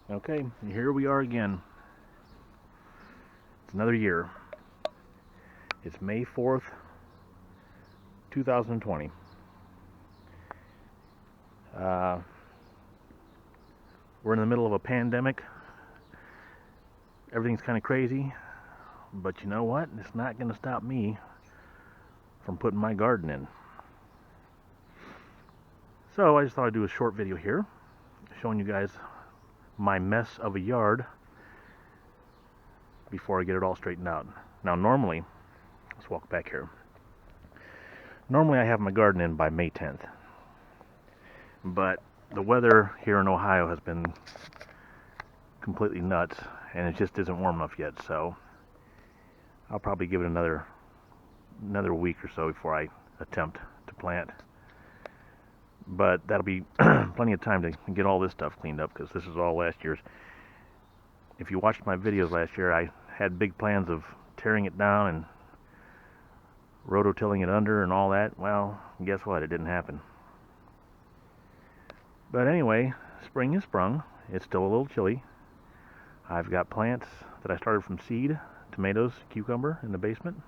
Okay, here we are again. It's another year. It's May 4th, 2020. Uh, we're in the middle of a pandemic. Everything's kind of crazy, but you know what? It's not going to stop me from putting my garden in. So I just thought I'd do a short video here showing you guys my mess of a yard before I get it all straightened out. Now normally, let's walk back here. Normally I have my garden in by May 10th. But the weather here in Ohio has been completely nuts, and it just isn't warm enough yet, so I'll probably give it another week or so before I attempt to plant. But that'll be plenty of time to get all this stuff cleaned up, because this is all last year's. If you watched my videos last year, I had big plans of tearing it down and rototilling it under and all that. Well, guess what? It didn't happen. But anyway, spring has sprung. It's still a little chilly. I've got plants that I started from seed, tomatoes, cucumber in the basement.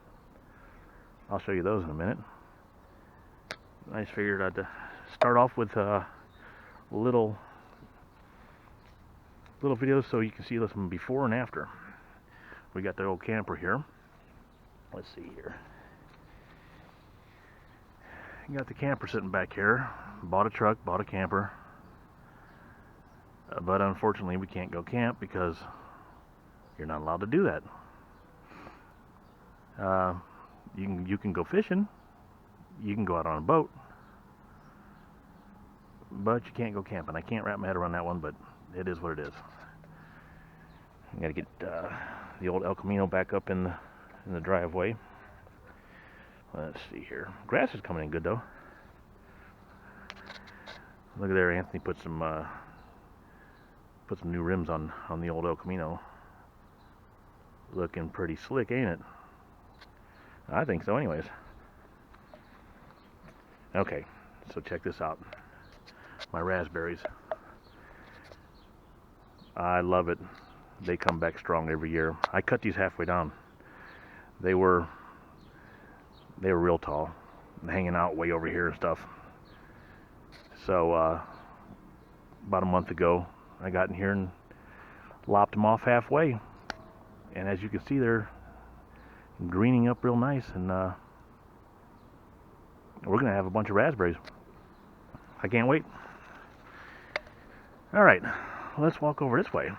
I'll show you those in a minute. I just figured I'd start off with little videos so you can see some before and after. We got the old camper here. Let's see here. You got the camper sitting back here. Bought a truck, bought a camper. But unfortunately we can't go camp because you're not allowed to do that. You can go fishing, you can go out on a boat, but you can't go camping. I can't wrap my head around that one, but it is what it is. I gotta get the old El Camino back up in the driveway. Let's see here. Grass is coming in good though. Look at there, Anthony put some new rims on the old El Camino. Looking pretty slick, ain't it? I think so anyways. Okay, so check this out. My raspberries. I love it. They come back strong every year. I cut these halfway down. They were real tall, hanging out way over here and stuff. So about a month ago, I got in here and lopped them off halfway. And as you can see, they're greening up real nice, and we're gonna have a bunch of raspberries. I can't wait. All right, let's walk over this way.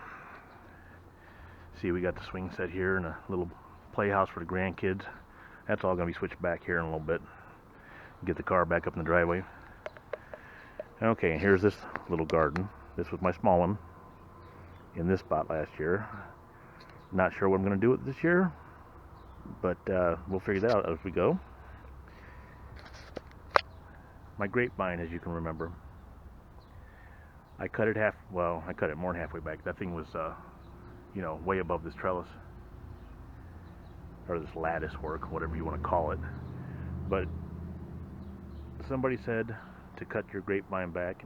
See, we got the swing set here and a little playhouse for the grandkids. That's all gonna be switched back here in a little bit. Get the car back up in the driveway. Okay, and here's this little garden. This was my small one in this spot last year. Not sure what I'm gonna do with it this year, but we'll figure that out as we go. My grapevine, as you can remember, I cut it I cut it more than halfway back. That thing was, way above this trellis, or this lattice work, whatever you want to call it. But somebody said to cut your grapevine back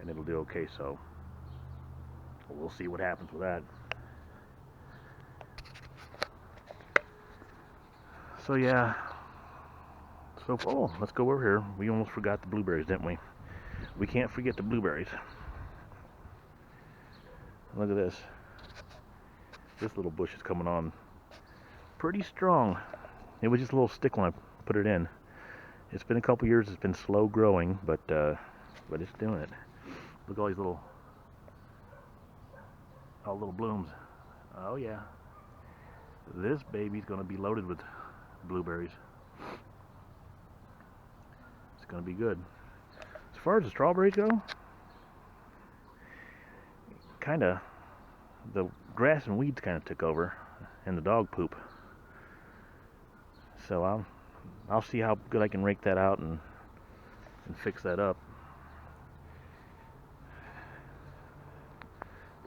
and it'll do okay, so we'll see what happens with that. So yeah, let's go over here. We almost forgot the blueberries, didn't we? We can't forget the blueberries. Look at this. This little bush is coming on pretty strong. It was just a little stick when I put it in. It's been a couple years. It's been slow growing, but it's doing it. Look at all these little blooms. Oh yeah. This baby's gonna be loaded with blueberries. It's gonna be good. As far as the strawberries go, the grass and weeds kind of took over, and the dog poop. So I'll see how good I can rake that out and fix that up.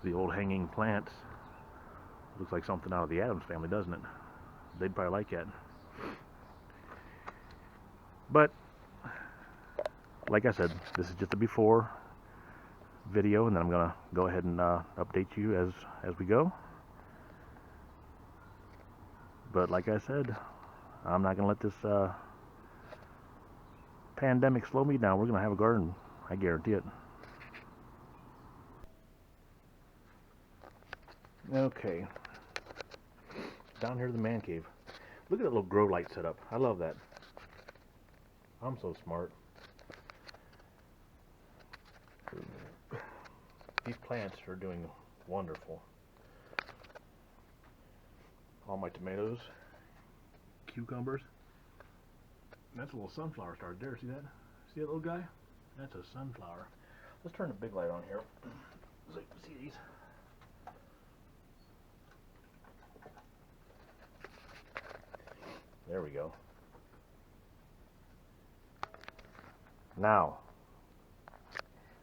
The old hanging plants. Looks like something out of the Addams Family, doesn't it? They'd probably like that. But like I said, this is just a before. video, and then I'm gonna go ahead and update you as we go. But like I said, I'm not gonna let this pandemic slow me down. We're gonna have a garden, I guarantee it. Okay, down here to the man cave. Look at that little grow light setup. I love that. I'm so smart. These plants are doing wonderful. All my tomatoes, cucumbers. That's a little sunflower started there. See that? See that little guy? That's a sunflower. Let's turn the big light on here so you can see these. There we go. Now,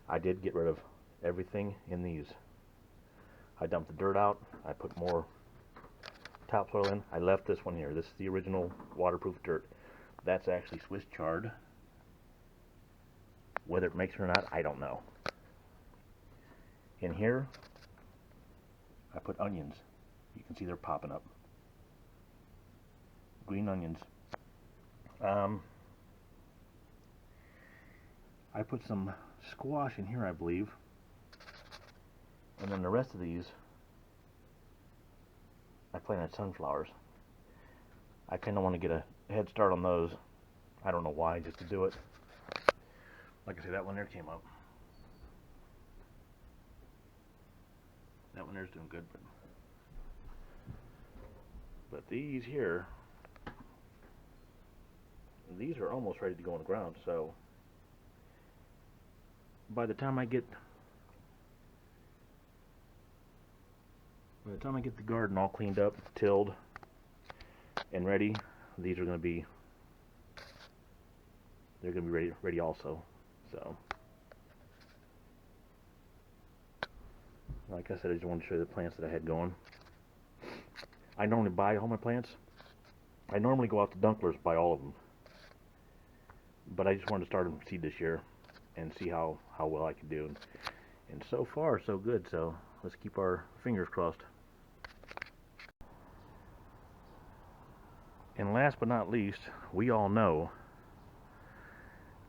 I did get rid of everything in these. I dumped the dirt out. I put more topsoil in. I left this one here. This is the original waterproof dirt. That's actually Swiss chard. Whether it makes it or not, I don't know. In here, I put onions. You can see they're popping up. Green onions. I put some squash in here, I believe. And then the rest of these, I planted sunflowers. I kind of want to get a head start on those. I don't know why, just to do it. Like I say, that one there came up. That one there's doing good, but these here, these are almost ready to go in the ground. So by the time I get the garden all cleaned up, tilled, and ready, these are going to be ready also. So like I said, I just wanted to show you the plants that I had going. I normally buy all my plants. I normally go out to Dunklers, buy all of them, but I just wanted to start them seed this year and see how well I can do. And so far, so good. So let's keep our fingers crossed. And last but not least, we all know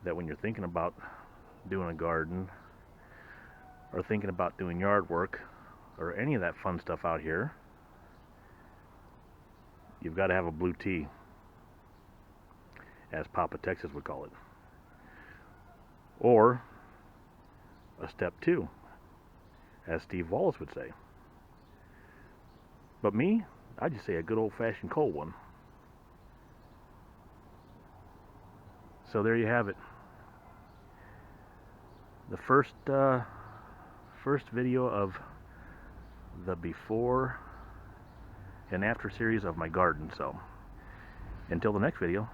that when you're thinking about doing a garden or thinking about doing yard work or any of that fun stuff out here, you've got to have a blue tea, as Papa Texas would call it, or a step 2, as Steve Wallace would say. But me, I just say a good old-fashioned cold one. So there you have it. The first video of the before and after series of my garden. So until the next video,